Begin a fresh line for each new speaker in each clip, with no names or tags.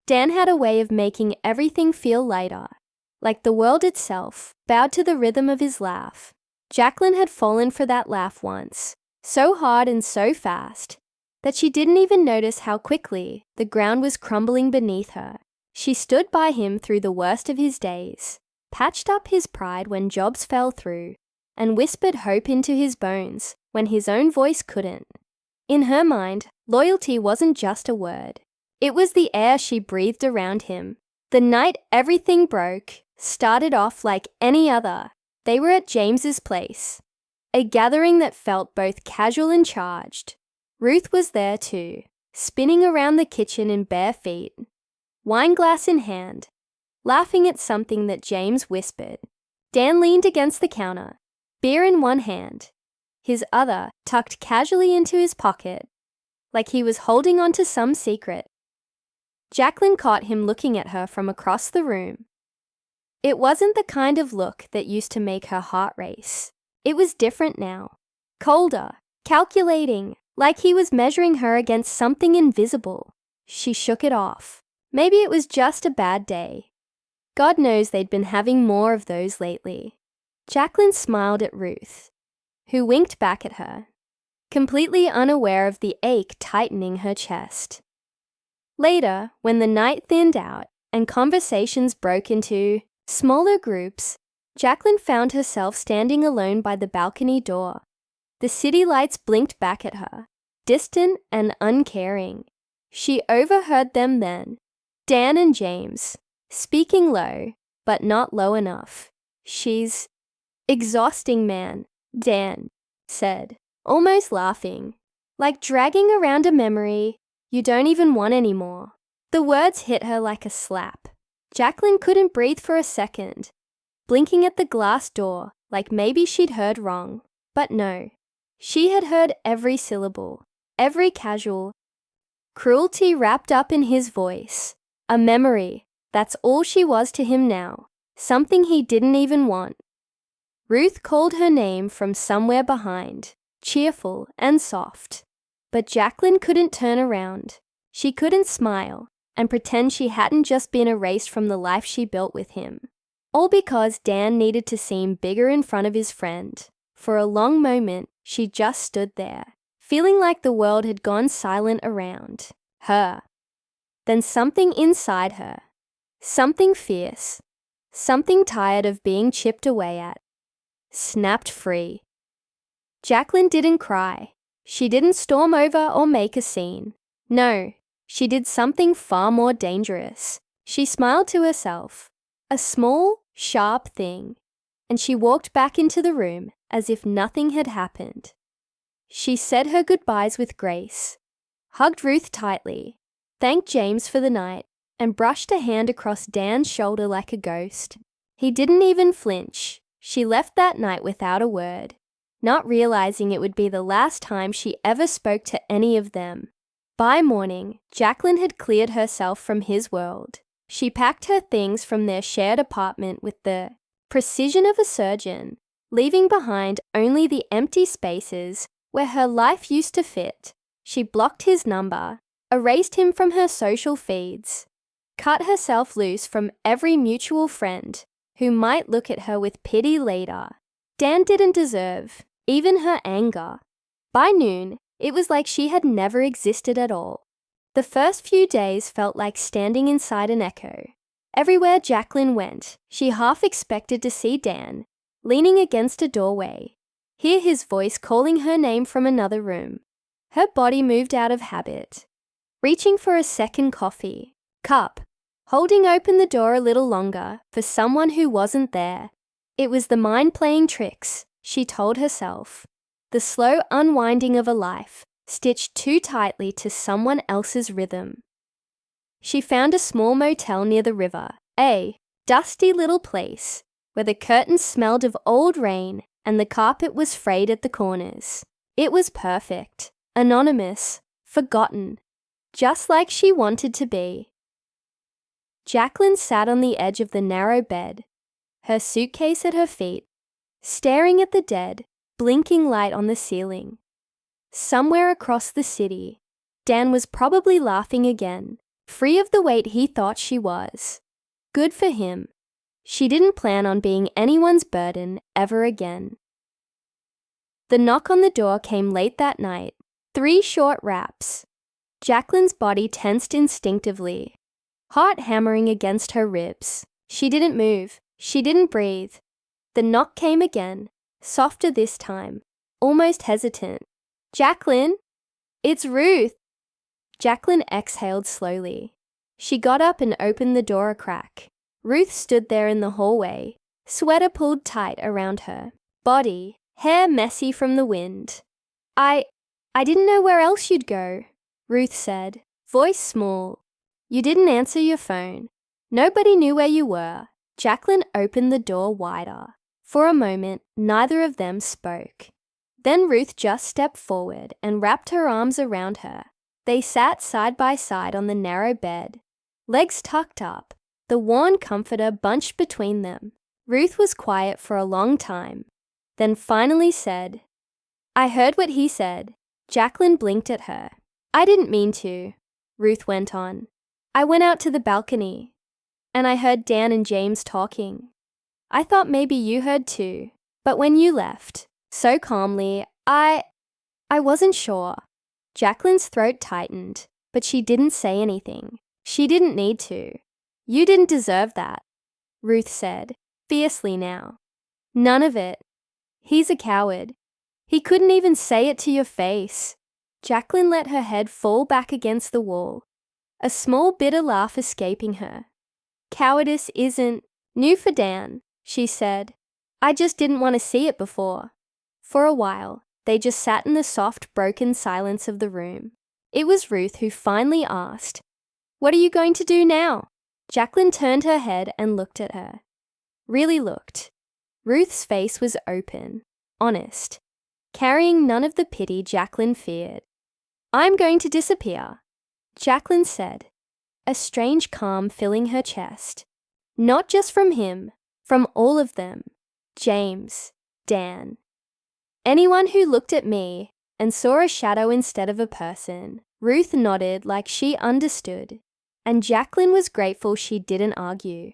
Dan had a way of making everything feel lighter, like the world itself bowed to the rhythm of his laugh. Jacqueline had fallen for that laugh once, so hard and so fast, that she didn't even notice how quickly the ground was crumbling beneath her. She stood by him through the worst of his days, patched up his pride when jobs fell through, and whispered hope into his bones when his own voice couldn't. In her mind, loyalty wasn't just a word. It was the air she breathed around him. The night everything broke started off like any other. They were at James's place, a gathering that felt both casual and charged. Ruth was there too, spinning around the kitchen in bare feet, wine glass in hand, laughing at something that James whispered. Dan leaned against the counter, beer in one hand, his other tucked casually into his pocket, like he was holding on to some secret. Jacqueline caught him looking at her from across the room. It wasn't the kind of look that used to make her heart race. It was different now. Colder, calculating, like he was measuring her against something invisible. She shook it off. Maybe it was just a bad day. God knows they'd been having more of those lately. Jacqueline smiled at Ruth, who winked back at her, completely unaware of the ache tightening her chest. Later, when the night thinned out and conversations broke into smaller groups, Jacqueline found herself standing alone by the balcony door. The city lights blinked back at her, distant and uncaring. She overheard them then, Dan and James, speaking low, but not low enough. "She's exhausting, man," Dan said, almost laughing, like dragging around a memory you don't even want anymore. The words hit her like a slap. Jacqueline couldn't breathe for a second, blinking at the glass door like maybe she'd heard wrong. But no, she had heard every syllable, every casual cruelty wrapped up in his voice. A memory, that's all she was to him now, something he didn't even want. Ruth called her name from somewhere behind, cheerful and soft. But Jacqueline couldn't turn around. She couldn't smile and pretend she hadn't just been erased from the life she built with him. All because Dan needed to seem bigger in front of his friend. For a long moment, she just stood there, feeling like the world had gone silent around her. Then something inside her, something fierce, something tired of being chipped away at, snapped free. Jacqueline didn't cry. She didn't storm over or make a scene. No, she did something far more dangerous. She smiled to herself, a small, sharp thing, and she walked back into the room as if nothing had happened. She said her goodbyes with grace, hugged Ruth tightly, thanked James for the night, and brushed a hand across Dan's shoulder like a ghost. He didn't even flinch. She left that night without a word, not realizing it would be the last time she ever spoke to any of them. By morning, Jacqueline had cleared herself from his world. She packed her things from their shared apartment with the precision of a surgeon, leaving behind only the empty spaces where her life used to fit. She blocked his number, erased him from her social feeds, cut herself loose from every mutual friend who might look at her with pity later. Dan didn't deserve even her anger. By noon, it was like she had never existed at all. The first few days felt like standing inside an echo. Everywhere Jacqueline went, she half expected to see Dan, leaning against a doorway, hear his voice calling her name from another room. Her body moved out of habit, reaching for a second coffee cup, holding open the door a little longer for someone who wasn't there. It was the mind playing tricks, she told herself, the slow unwinding of a life stitched too tightly to someone else's rhythm. She found a small motel near the river, a dusty little place where the curtains smelled of old rain and the carpet was frayed at the corners. It was perfect, anonymous, forgotten, just like she wanted to be. Jacqueline sat on the edge of the narrow bed, her suitcase at her feet, staring at the dead, blinking light on the ceiling. Somewhere across the city, Dan was probably laughing again, free of the weight he thought she was. Good for him. She didn't plan on being anyone's burden ever again. The knock on the door came late that night. 3 short raps. Jacqueline's body tensed instinctively, heart hammering against her ribs. She didn't move. She didn't breathe. The knock came again, softer this time, almost hesitant. "Jacqueline? It's Ruth." Jacqueline exhaled slowly. She got up and opened the door a crack. Ruth stood there in the hallway, sweater pulled tight around her, body, hair messy from the wind. I didn't know where else you'd go," Ruth said, voice small. "You didn't answer your phone. Nobody knew where you were." Jacqueline opened the door wider. For a moment, neither of them spoke. Then Ruth just stepped forward and wrapped her arms around her. They sat side by side on the narrow bed, legs tucked up, the worn comforter bunched between them. Ruth was quiet for a long time, then finally said, "I heard what he said." Jacqueline blinked at her. "I didn't mean to," Ruth went on. "I went out to the balcony, and I heard Dan and James talking. I thought maybe you heard too, but when you left, so calmly, I wasn't sure." Jacqueline's throat tightened, but she didn't say anything. She didn't need to. "You didn't deserve that," Ruth said, fiercely now. "None of it. He's a coward. He couldn't even say it to your face." Jacqueline let her head fall back against the wall, a small bitter laugh escaping her. "Cowardice isn't new for Dan," she said. "I just didn't want to see it before." For a while, they just sat in the soft, broken silence of the room. It was Ruth who finally asked, "What are you going to do now?" Jacqueline turned her head and looked at her. Really looked. Ruth's face was open, honest, carrying none of the pity Jacqueline feared. "I'm going to disappear," Jacqueline said, a strange calm filling her chest. "Not just from him, from all of them. James, Dan. Anyone who looked at me and saw a shadow instead of a person." Ruth nodded like she understood, and Jacqueline was grateful she didn't argue.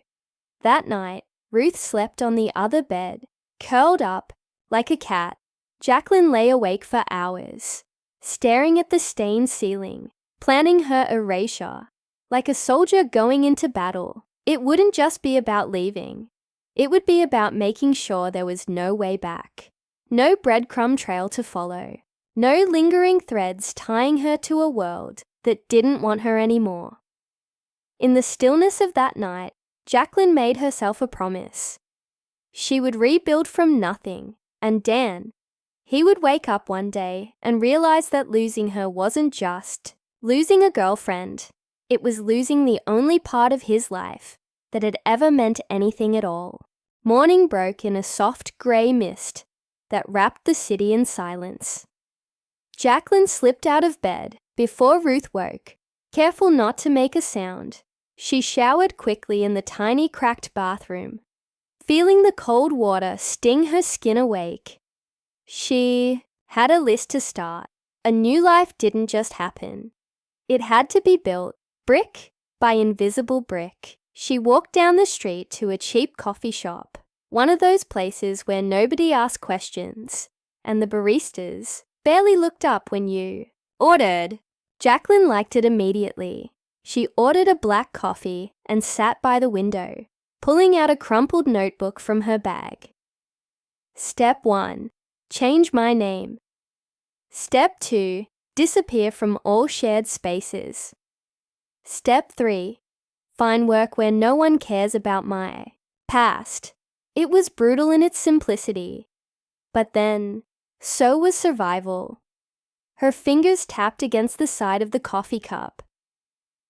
That night, Ruth slept on the other bed, curled up like a cat. Jacqueline lay awake for hours, staring at the stained ceiling, planning her erasure. Like a soldier going into battle, it wouldn't just be about leaving. It would be about making sure there was no way back. No breadcrumb trail to follow. No lingering threads tying her to a world that didn't want her anymore. In the stillness of that night, Jacqueline made herself a promise. She would rebuild from nothing, and Dan, he would wake up one day and realize that losing her wasn't just losing a girlfriend. It was losing the only part of his life that had ever meant anything at all. Morning broke in a soft grey mist that wrapped the city in silence. Jacqueline slipped out of bed before Ruth woke, careful not to make a sound. She showered quickly in the tiny cracked bathroom, feeling the cold water sting her skin awake. She had a list to start. A new life didn't just happen. It had to be built, brick by invisible brick. She walked down the street to a cheap coffee shop, one of those places where nobody asked questions, and the baristas barely looked up when you ordered. Jacqueline liked it immediately. She ordered a black coffee and sat by the window, pulling out a crumpled notebook from her bag. Step 1. Change my name. Step 2. Disappear from all shared spaces. Step 3. Find work where no one cares about my past. It was brutal in its simplicity. But then, so was survival. Her fingers tapped against the side of the coffee cup.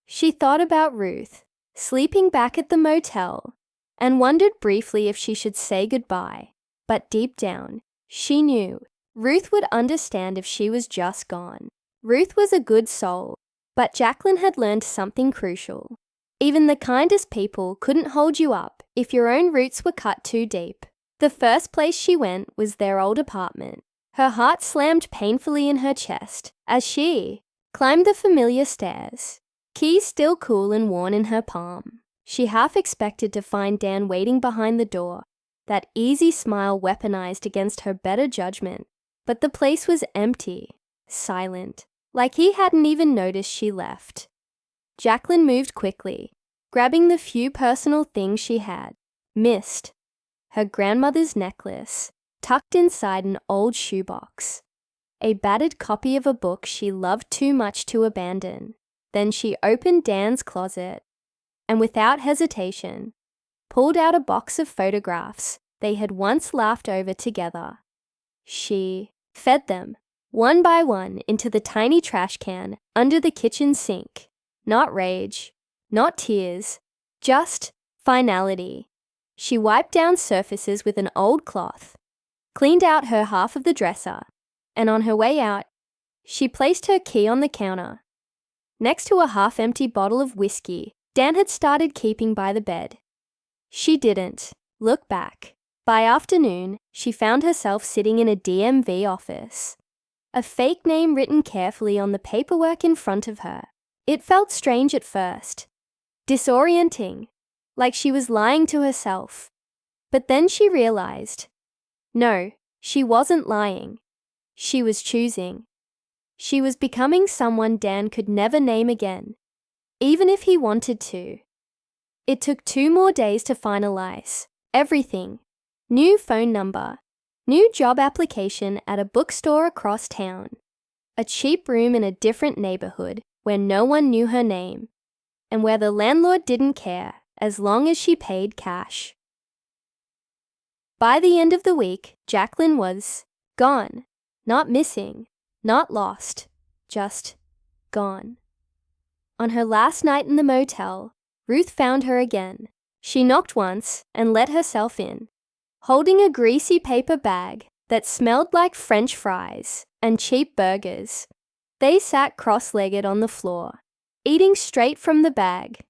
She thought about Ruth, sleeping back at the motel, and wondered briefly if she should say goodbye. But deep down, she knew Ruth would understand if she was just gone. Ruth was a good soul, but Jacqueline had learned something crucial. Even the kindest people couldn't hold you up if your own roots were cut too deep. The first place she went was their old apartment. Her heart slammed painfully in her chest as she climbed the familiar stairs. key still cool and worn in her palm. She half expected to find Dan waiting behind the door, that easy smile weaponized against her better judgment. But the place was empty, silent, like he hadn't even noticed she left. Jacqueline moved quickly, grabbing the few personal things she had missed. Her grandmother's necklace, tucked inside an old shoebox. A battered copy of a book she loved too much to abandon. Then she opened Dan's closet and without hesitation, pulled out a box of photographs they had once laughed over together. She fed them, one by one, into the tiny trash can under the kitchen sink. Not rage, not tears, just finality. She wiped down surfaces with an old cloth, cleaned out her half of the dresser, and on her way out, she placed her key on the counter, next to a half-empty bottle of whiskey Dan had started keeping by the bed. She didn't look back. By afternoon, she found herself sitting in a DMV office, a fake name written carefully on the paperwork in front of her. It felt strange at first, disorienting, like she was lying to herself. But then she realized, no, she wasn't lying. She was choosing. She was becoming someone Dan could never name again, even if he wanted to. It took 2 more days to finalize everything. New phone number, new job application at a bookstore across town, a cheap room in a different neighborhood where no one knew her name, and where the landlord didn't care as long as she paid cash. By the end of the week, Jacqueline was gone. Not missing, not lost, just gone. On her last night in the motel, Ruth found her again. She knocked once and let herself in, holding a greasy paper bag that smelled like French fries and cheap burgers. They sat cross-legged on the floor, eating straight from the bag,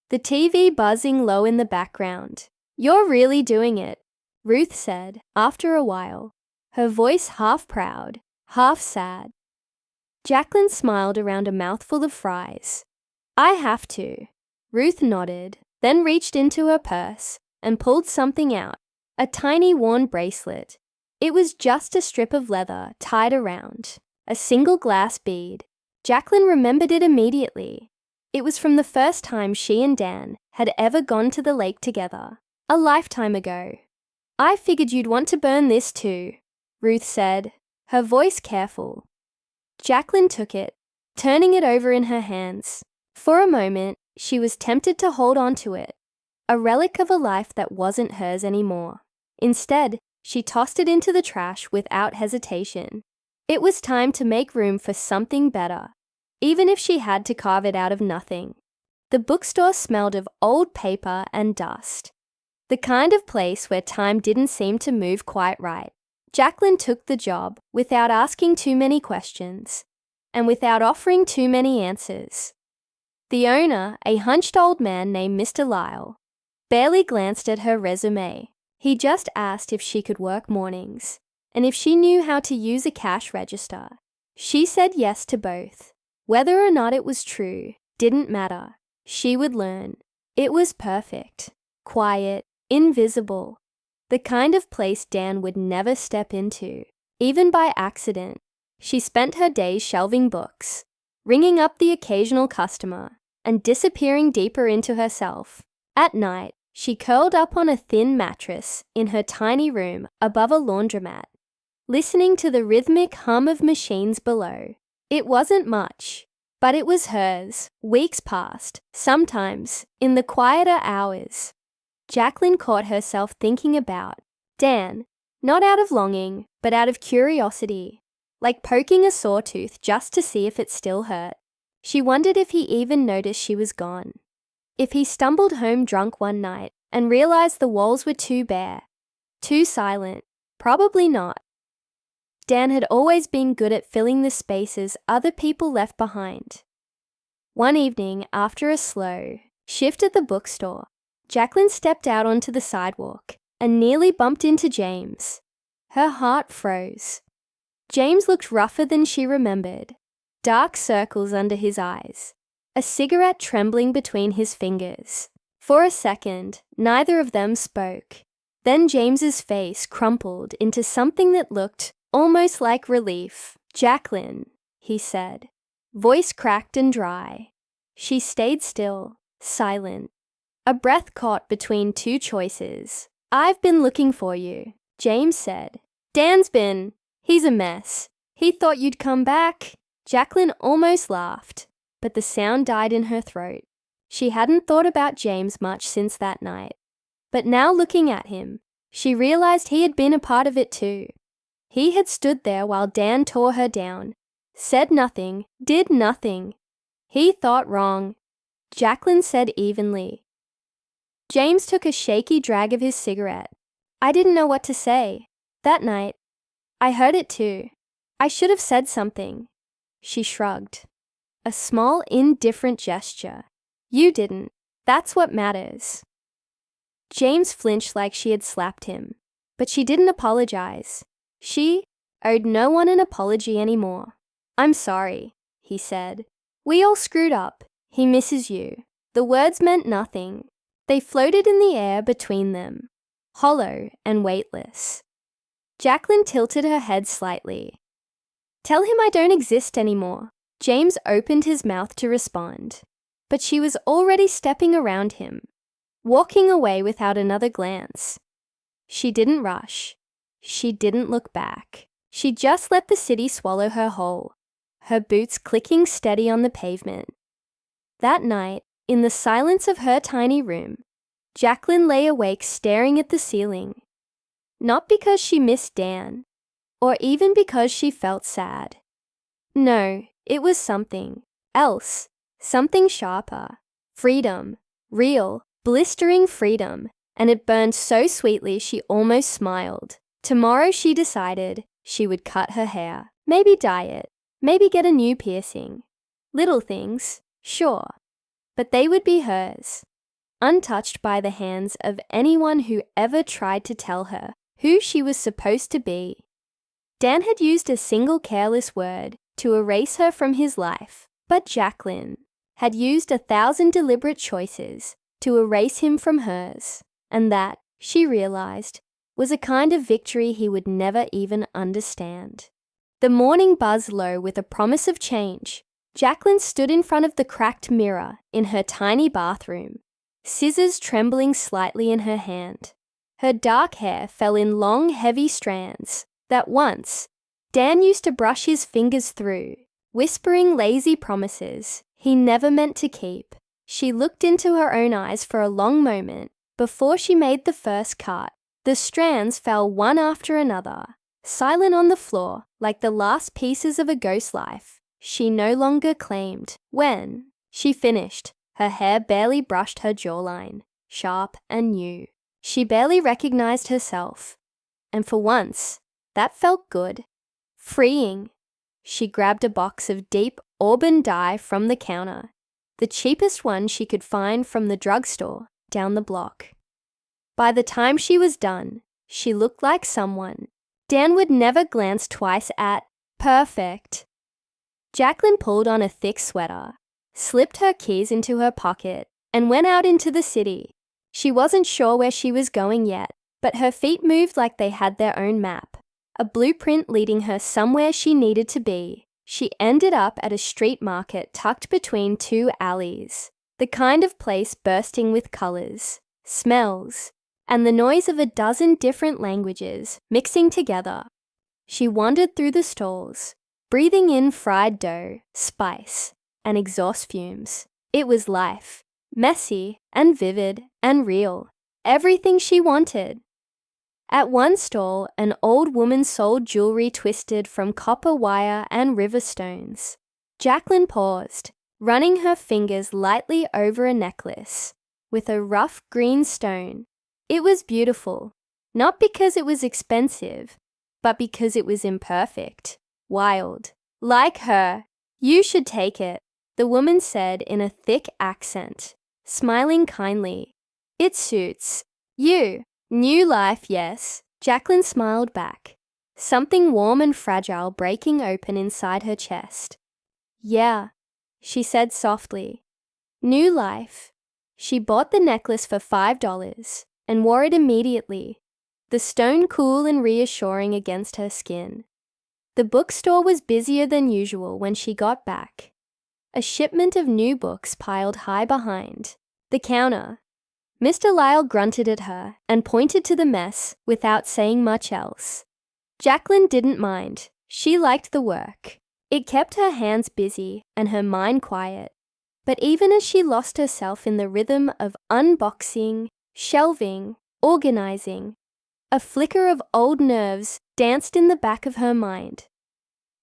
the TV buzzing low in the background. "You're really doing it," Ruth said after a while, her voice half proud, half sad. Jacqueline smiled around a mouthful of fries. "I have to." Ruth nodded, then reached into her purse and pulled something out, a tiny worn bracelet. It was just a strip of leather tied around, a single glass bead. Jacqueline remembered it immediately. It was from the first time she and Dan had ever gone to the lake together, a lifetime ago. "I figured you'd want to burn this too," Ruth said, her voice careful. Jacqueline took it, turning it over in her hands. For a moment, she was tempted to hold on to it, a relic of a life that wasn't hers anymore. Instead, she tossed it into the trash without hesitation. It was time to make room for something better, even if she had to carve it out of nothing. The bookstore smelled of old paper and dust, the kind of place where time didn't seem to move quite right. Jacqueline took the job without asking too many questions and without offering too many answers. The owner, a hunched old man named Mr. Lyle, barely glanced at her resume. He just asked if she could work mornings and if she knew how to use a cash register. She said yes to both. Whether or not it was true didn't matter. She would learn. It was perfect, quiet, invisible, the kind of place Dan would never step into, even by accident. She spent her days shelving books, ringing up the occasional customer, and disappearing deeper into herself. At night, she curled up on a thin mattress in her tiny room above a laundromat, listening to the rhythmic hum of machines below. It wasn't much, but it was hers. Weeks passed, sometimes in the quieter hours. Jacqueline caught herself thinking about Dan, not out of longing, but out of curiosity, like poking a sore tooth just to see if it still hurt. She wondered if he even noticed she was gone. If he stumbled home drunk one night and realized the walls were too bare, too silent, probably not. Dan had always been good at filling the spaces other people left behind. One evening, after a slow shift at the bookstore, Jacqueline stepped out onto the sidewalk and nearly bumped into James. Her heart froze. James looked rougher than she remembered, dark circles under his eyes, a cigarette trembling between his fingers. For a second, neither of them spoke. Then James's face crumpled into something that looked almost like relief. "Jacqueline," he said, voice cracked and dry. She stayed still, silent, a breath caught between two choices. "I've been looking for you," James said. He's a mess. He thought you'd come back." Jacqueline almost laughed, but the sound died in her throat. She hadn't thought about James much since that night. But now looking at him, she realized he had been a part of it too. He had stood there while Dan tore her down, said nothing, did nothing. He thought wrong. Jacqueline said evenly. James took a shaky drag of his cigarette. "I didn't know what to say. That night, I heard it too. I should have said something." She shrugged. A small, indifferent gesture. "You didn't. That's what matters." James flinched like she had slapped him, but she didn't apologize. She owed no one an apology anymore. "I'm sorry," he said. "We all screwed up. He misses you." The words meant nothing. They floated in the air between them, hollow and weightless. Jacqueline tilted her head slightly. "Tell him I don't exist anymore." James opened his mouth to respond, but she was already stepping around him, walking away without another glance. She didn't rush. She didn't look back. She just let the city swallow her whole, her boots clicking steady on the pavement. That night, in the silence of her tiny room, Jacqueline lay awake staring at the ceiling. Not because she missed Dan, or even because she felt sad. No, it was something else, something sharper. Freedom, real, blistering freedom, and it burned so sweetly she almost smiled. Tomorrow, she decided, she would cut her hair, maybe dye it, maybe get a new piercing. Little things, sure, but they would be hers, untouched by the hands of anyone who ever tried to tell her who she was supposed to be. Dan had used a single careless word to erase her from his life, but Jacqueline had used 1,000 deliberate choices to erase him from hers, and that, she realized, was a kind of victory he would never even understand. The morning buzzed low with a promise of change. Jacqueline stood in front of the cracked mirror in her tiny bathroom, scissors trembling slightly in her hand. Her dark hair fell in long, heavy strands that once Dan used to brush his fingers through, whispering lazy promises he never meant to keep. She looked into her own eyes for a long moment before she made the first cut. The strands fell one after another, silent on the floor like the last pieces of a ghost life she no longer claimed. When she finished, her hair barely brushed her jawline, sharp and new. She barely recognized herself, and for once, that felt good. Freeing. She grabbed a box of deep auburn dye from the counter, the cheapest one she could find from the drugstore down the block. By the time she was done, she looked like someone Dan would never glance twice at. Perfect. Jacqueline pulled on a thick sweater, slipped her keys into her pocket, and went out into the city. She wasn't sure where she was going yet, but her feet moved like they had their own map, a blueprint leading her somewhere she needed to be. She ended up at a street market tucked between two alleys, the kind of place bursting with colors, smells, and the noise of a dozen different languages mixing together. She wandered through the stalls, breathing in fried dough, spice, and exhaust fumes. It was life, messy and vivid and real, everything she wanted. At one stall, an old woman sold jewelry twisted from copper wire and river stones. Jacqueline paused, running her fingers lightly over a necklace with a rough green stone. It was beautiful, not because it was expensive, but because it was imperfect, wild. Like her. "You should take it," the woman said in a thick accent, smiling kindly. "It suits you. New life, yes." Jacqueline smiled back, something warm and fragile breaking open inside her chest. "Yeah," she said softly, New life. She bought the necklace for $5 and wore it immediately, the stone cool and reassuring against her skin. The bookstore was busier than usual when she got back. A shipment of new books piled high behind the counter. Mr. Lyle grunted at her and pointed to the mess without saying much else. Jacqueline didn't mind. She liked the work. It kept her hands busy and her mind quiet. But even as she lost herself in the rhythm of unboxing, shelving, organizing, a flicker of old nerves danced in the back of her mind.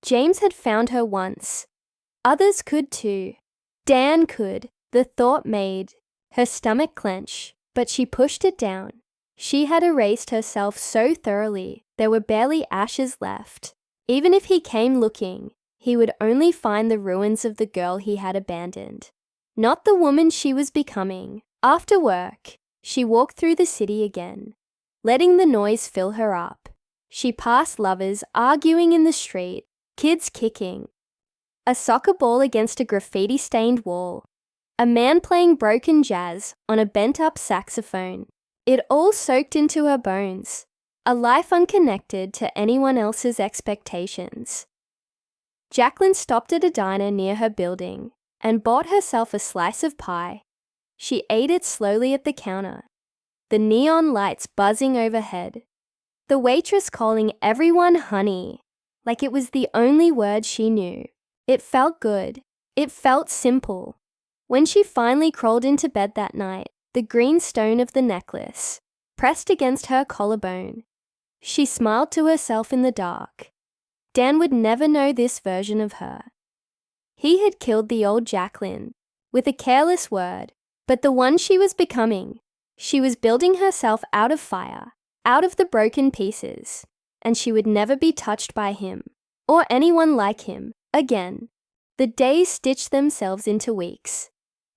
James had found her once. Others could too. Dan could, the thought made her stomach clench, but she pushed it down. She had erased herself so thoroughly there were barely ashes left. Even if he came looking, he would only find the ruins of the girl he had abandoned, not the woman she was becoming. After work, she walked through the city again, letting the noise fill her up. She passed lovers arguing in the street, kids kicking, a soccer ball against a graffiti-stained wall, a man playing broken jazz on a bent-up saxophone. It all soaked into her bones, a life unconnected to anyone else's expectations. Jacqueline stopped at a diner near her building and bought herself a slice of pie. She ate it slowly at the counter, the neon lights buzzing overhead, the waitress calling everyone honey, like it was the only word she knew. It felt good. It felt simple. When she finally crawled into bed that night, the green stone of the necklace pressed against her collarbone, she smiled to herself in the dark. Dan would never know this version of her. He had killed the old Jacqueline with a careless word, but the one she was becoming, she was building herself out of fire, out of the broken pieces, and she would never be touched by him or anyone like him again. The days stitched themselves into weeks,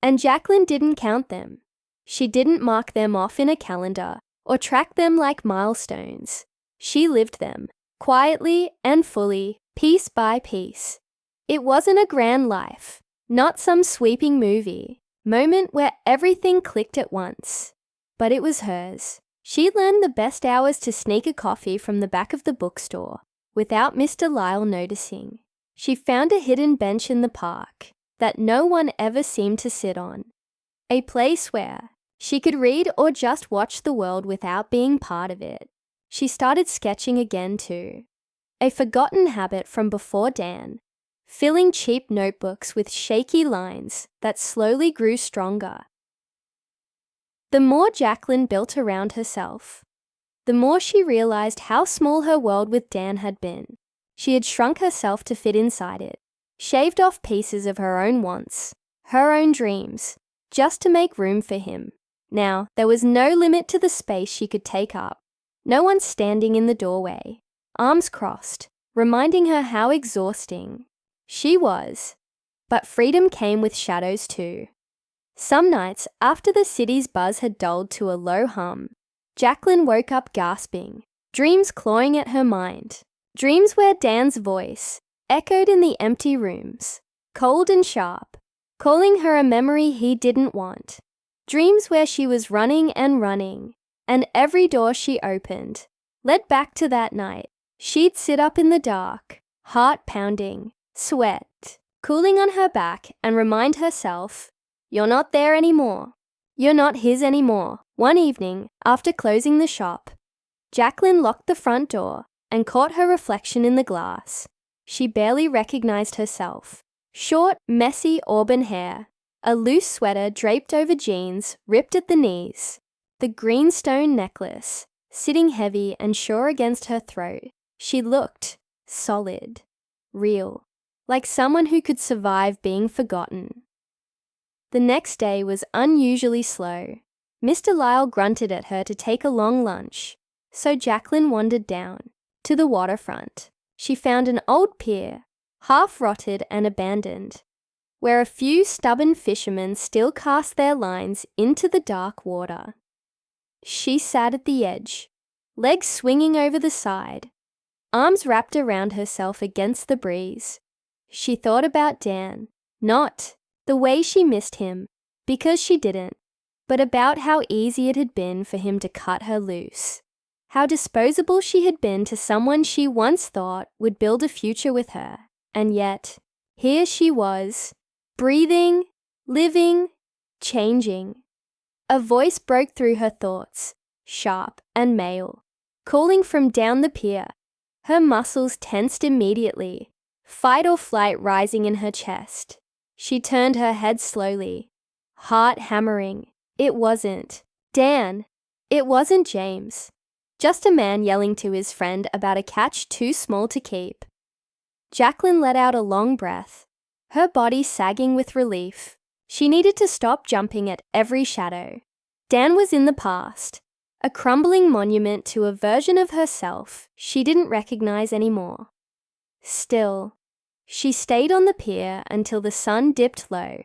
and Jacqueline didn't count them. She didn't mark them off in a calendar or track them like milestones. She lived them, quietly and fully, piece by piece. It wasn't a grand life, not some sweeping movie, moment where everything clicked at once. But it was hers. She learned the best hours to sneak a coffee from the back of the bookstore without Mr. Lyle noticing. She found a hidden bench in the park that no one ever seemed to sit on. A place where she could read or just watch the world without being part of it. She started sketching again too, a forgotten habit from before Dan, filling cheap notebooks with shaky lines that slowly grew stronger. The more Jacqueline built around herself, the more she realized how small her world with Dan had been. She had shrunk herself to fit inside it, shaved off pieces of her own wants, her own dreams, just to make room for him. Now, there was no limit to the space she could take up. No one standing in the doorway, arms crossed, reminding her how exhausting she was. But freedom came with shadows too. Some nights, after the city's buzz had dulled to a low hum, Jacqueline woke up gasping, dreams clawing at her mind. Dreams where Dan's voice echoed in the empty rooms, cold and sharp, calling her a memory he didn't want. Dreams where she was running, and every door she opened led back to that night. She'd sit up in the dark, heart pounding, sweat cooling on her back, and remind herself, "You're not there anymore. You're not his anymore." One evening, after closing the shop, Jacqueline locked the front door and caught her reflection in the glass. She barely recognized herself. Short, messy auburn hair, a loose sweater draped over jeans ripped at the knees, the green stone necklace sitting heavy and sure against her throat. She looked solid, real, like someone who could survive being forgotten. The next day was unusually slow. Mr. Lyle grunted at her to take a long lunch, so Jacqueline wandered down to the waterfront. She found an old pier, half rotted and abandoned, where a few stubborn fishermen still cast their lines into the dark water. She sat at the edge, legs swinging over the side, arms wrapped around herself against the breeze. She thought about Dan, not the way she missed him, because she didn't, but about how easy it had been for him to cut her loose. How disposable she had been to someone she once thought would build a future with her. And yet, here she was, breathing, living, changing. A voice broke through her thoughts, sharp and male, calling from down the pier. Her muscles tensed immediately, fight or flight rising in her chest. She turned her head slowly, heart hammering. It wasn't Dan. It wasn't James. Just a man yelling to his friend about a catch too small to keep. Jacqueline let out a long breath, her body sagging with relief. She needed to stop jumping at every shadow. Dan was in the past, a crumbling monument to a version of herself she didn't recognize anymore. Still, she stayed on the pier until the sun dipped low,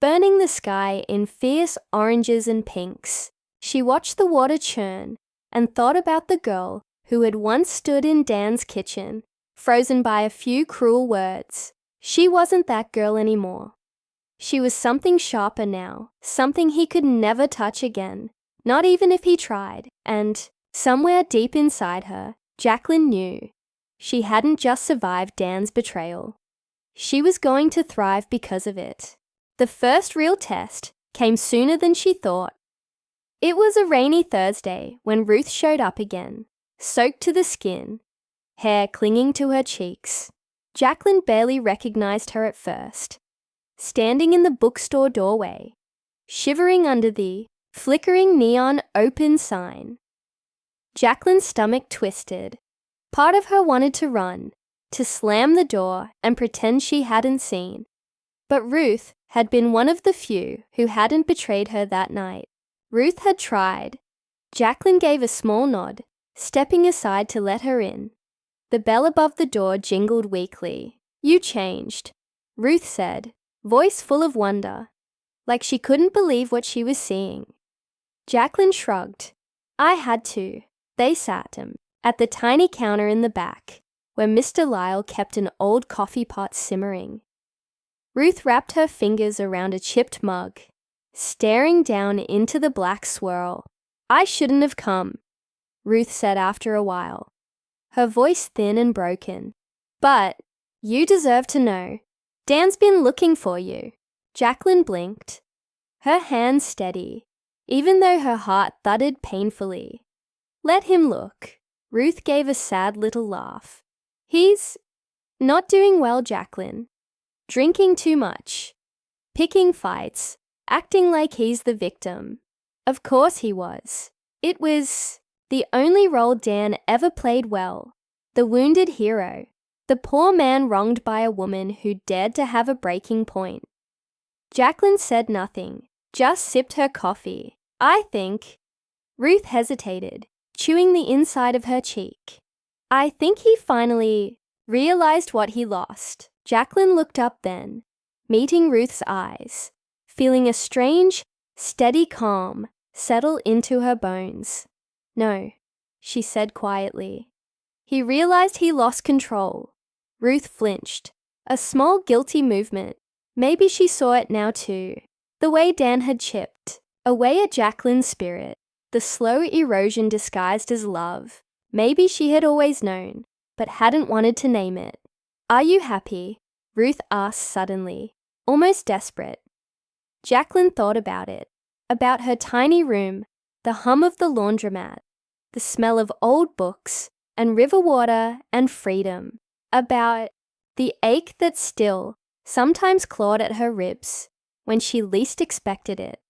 burning the sky in fierce oranges and pinks. She watched the water churn and thought about the girl who had once stood in Dan's kitchen, frozen by a few cruel words. She wasn't that girl anymore. She was something sharper now, something he could never touch again, not even if he tried. And, somewhere deep inside her, Jacqueline knew she hadn't just survived Dan's betrayal. She was going to thrive because of it. The first real test came sooner than she thought. It was a rainy Thursday when Ruth showed up again, soaked to the skin, hair clinging to her cheeks. Jacqueline barely recognized her at first, standing in the bookstore doorway, shivering under the flickering neon open sign. Jacqueline's stomach twisted. Part of her wanted to run, to slam the door and pretend she hadn't seen. But Ruth had been one of the few who hadn't betrayed her that night. Ruth had tried. Jacqueline gave a small nod, stepping aside to let her in. The bell above the door jingled weakly. "You changed," Ruth said, voice full of wonder, like she couldn't believe what she was seeing. Jacqueline shrugged. "I had to." They sat at the tiny counter in the back, where Mr. Lyle kept an old coffee pot simmering. Ruth wrapped her fingers around a chipped mug, staring down into the black swirl. "I shouldn't have come," Ruth said after a while, her voice thin and broken. "But you deserve to know. Dan's been looking for you." Jacqueline blinked, her hands steady, even though her heart thudded painfully. "Let him look." Ruth gave a sad little laugh. "He's not doing well, Jacqueline. Drinking too much, picking fights, acting like he's the victim." Of course he was. It was the only role Dan ever played well. The wounded hero, the poor man wronged by a woman who dared to have a breaking point. Jacqueline said nothing, just sipped her coffee. "I think..." Ruth hesitated, chewing the inside of her cheek. "I think he finally realized what he lost." Jacqueline looked up then, meeting Ruth's eyes, feeling a strange, steady calm settle into her bones. "No," she said quietly. "He realized he lost control." Ruth flinched, a small guilty movement. Maybe she saw it now too. The way Dan had chipped away at Jacqueline's spirit, the slow erosion disguised as love. Maybe she had always known, but hadn't wanted to name it. "Are you happy?" Ruth asked suddenly, almost desperate. Jacqueline thought about it, about her tiny room, the hum of the laundromat, the smell of old books and river water and freedom, about the ache that still sometimes clawed at her ribs when she least expected it,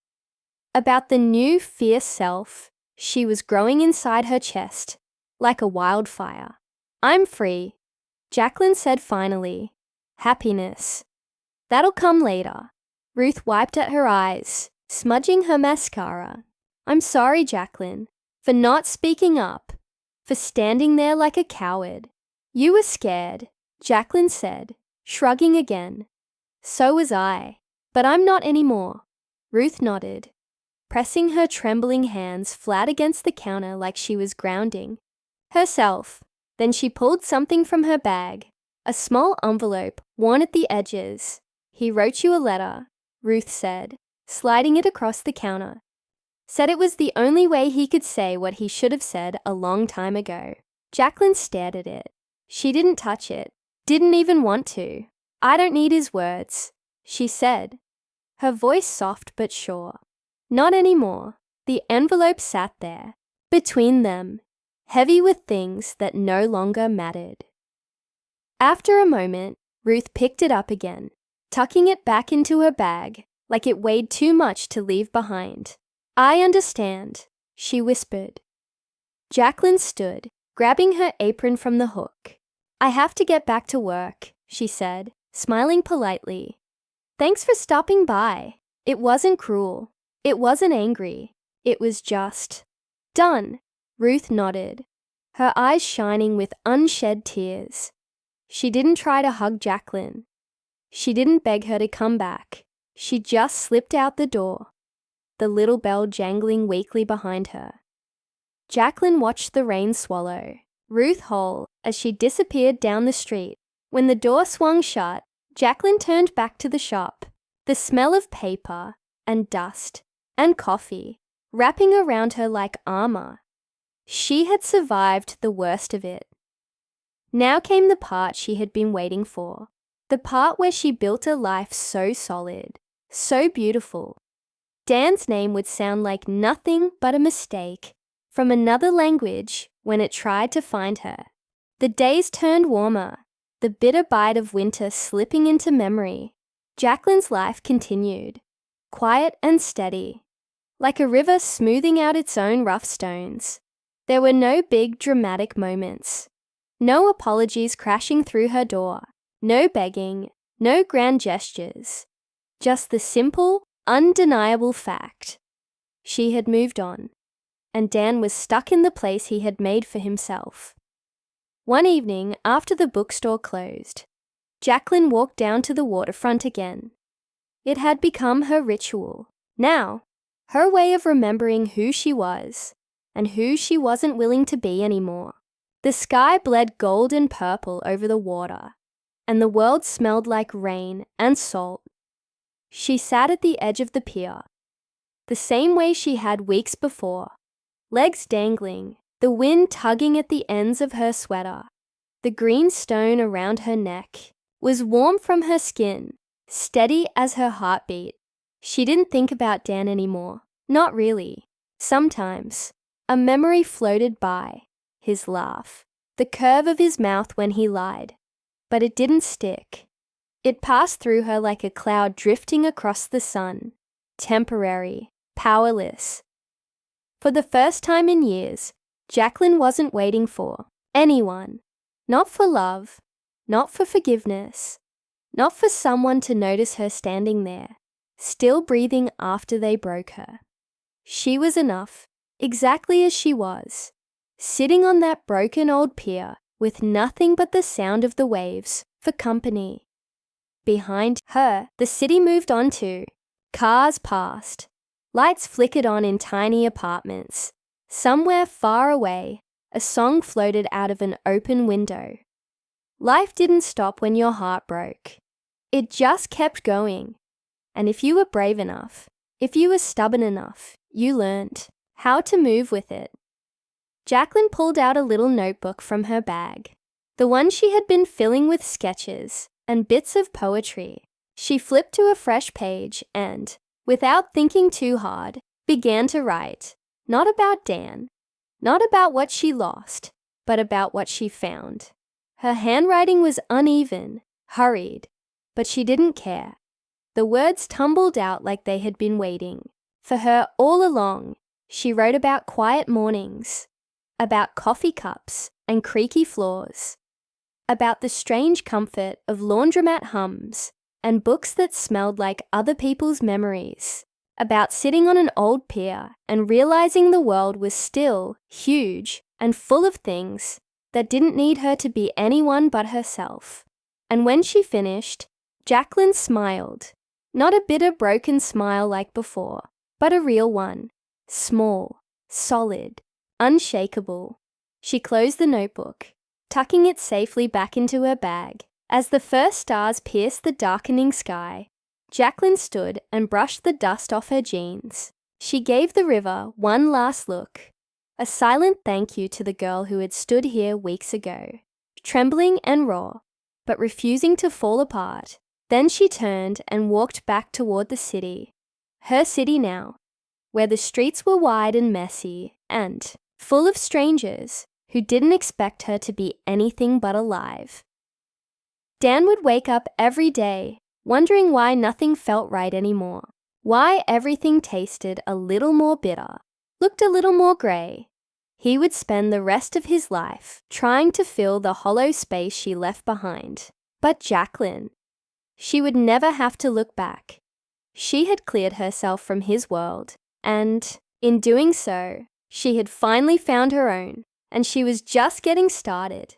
about the new fierce self she was growing inside her chest like a wildfire. "I'm free," Jacqueline said finally. "Happiness. That'll come later." Ruth wiped at her eyes, smudging her mascara. "I'm sorry, Jacqueline, for not speaking up, for standing there like a coward." "You were scared," Jacqueline said, shrugging again. "So was I, but I'm not anymore." Ruth nodded, pressing her trembling hands flat against the counter like she was grounding herself. Then she pulled something from her bag, a small envelope worn at the edges. "He wrote you a letter," Ruth said, sliding it across the counter. Said it was the only way he could say what he should have said a long time ago. Jacqueline stared at it. She didn't touch it, didn't even want to. "I don't need his words," she said, her voice soft but sure. Not anymore. The envelope sat there, between them, heavy with things that no longer mattered. After a moment, Ruth picked it up again, tucking it back into her bag like it weighed too much to leave behind. "I understand," she whispered. Jacqueline stood, grabbing her apron from the hook. "I have to get back to work," she said, smiling politely. "Thanks for stopping by. It wasn't cruel. It wasn't angry. It was just..." "Done," Ruth nodded, her eyes shining with unshed tears. She didn't try to hug Jacqueline. She didn't beg her to come back. She just slipped out the door, the little bell jangling weakly behind her. Jacqueline watched the rain swallow Ruth whole as she disappeared down the street. When the door swung shut, Jacqueline turned back to the shop, the smell of paper and dust and coffee wrapping around her like armor. She had survived the worst of it. Now came the part she had been waiting for, the part where she built a life so solid, so beautiful. Dan's name would sound like nothing but a mistake from another language when it tried to find her. The days turned warmer, the bitter bite of winter slipping into memory. Jacqueline's life continued, quiet and steady, like a river smoothing out its own rough stones. There were no big dramatic moments, no apologies crashing through her door, no begging, no grand gestures, just the simple, undeniable fact. She had moved on, and Dan was stuck in the place he had made for himself. One evening, after the bookstore closed, Jacqueline walked down to the waterfront again. It had become her ritual. Now, her way of remembering who she was and who she wasn't willing to be anymore. The sky bled gold and purple over the water, and the world smelled like rain and salt. She sat at the edge of the pier, the same way she had weeks before, legs dangling, the wind tugging at the ends of her sweater. The green stone around her neck was warm from her skin, steady as her heartbeat. She didn't think about Dan anymore. Not really. Sometimes, a memory floated by, his laugh, the curve of his mouth when he lied. But it didn't stick. It passed through her like a cloud drifting across the sun, temporary, powerless. For the first time in years, Jacqueline wasn't waiting for anyone. Not for love, not for forgiveness, not for someone to notice her standing there, still breathing after they broke her. She was enough, exactly as she was, sitting on that broken old pier with nothing but the sound of the waves for company. Behind her, the city moved on too. Cars passed. Lights flickered on in tiny apartments. Somewhere far away, a song floated out of an open window. Life didn't stop when your heart broke. It just kept going. And if you were brave enough, if you were stubborn enough, you learned how to move with it. Jacqueline pulled out a little notebook from her bag, the one she had been filling with sketches and bits of poetry. She flipped to a fresh page and, without thinking too hard, began to write, not about Dan, not about what she lost, but about what she found. Her handwriting was uneven, hurried, but she didn't care. The words tumbled out like they had been waiting. For her all along, she wrote about quiet mornings, about coffee cups and creaky floors, about the strange comfort of laundromat hums and books that smelled like other people's memories, about sitting on an old pier and realizing the world was still huge and full of things that didn't need her to be anyone but herself. And when she finished, Jacqueline smiled, not a bitter, broken smile like before, but a real one, small, solid, unshakable. She closed the notebook, tucking it safely back into her bag. As the first stars pierced the darkening sky, Jacqueline stood and brushed the dust off her jeans. She gave the river one last look, a silent thank you to the girl who had stood here weeks ago, trembling and raw, but refusing to fall apart. Then she turned and walked back toward the city, her city now, where the streets were wide and messy and full of strangers who didn't expect her to be anything but alive. Dan would wake up every day, wondering why nothing felt right anymore, why everything tasted a little more bitter, looked a little more grey. He would spend the rest of his life trying to fill the hollow space she left behind. But Jacqueline, she would never have to look back. She had cleared herself from his world, and in doing so, she had finally found her own, and she was just getting started.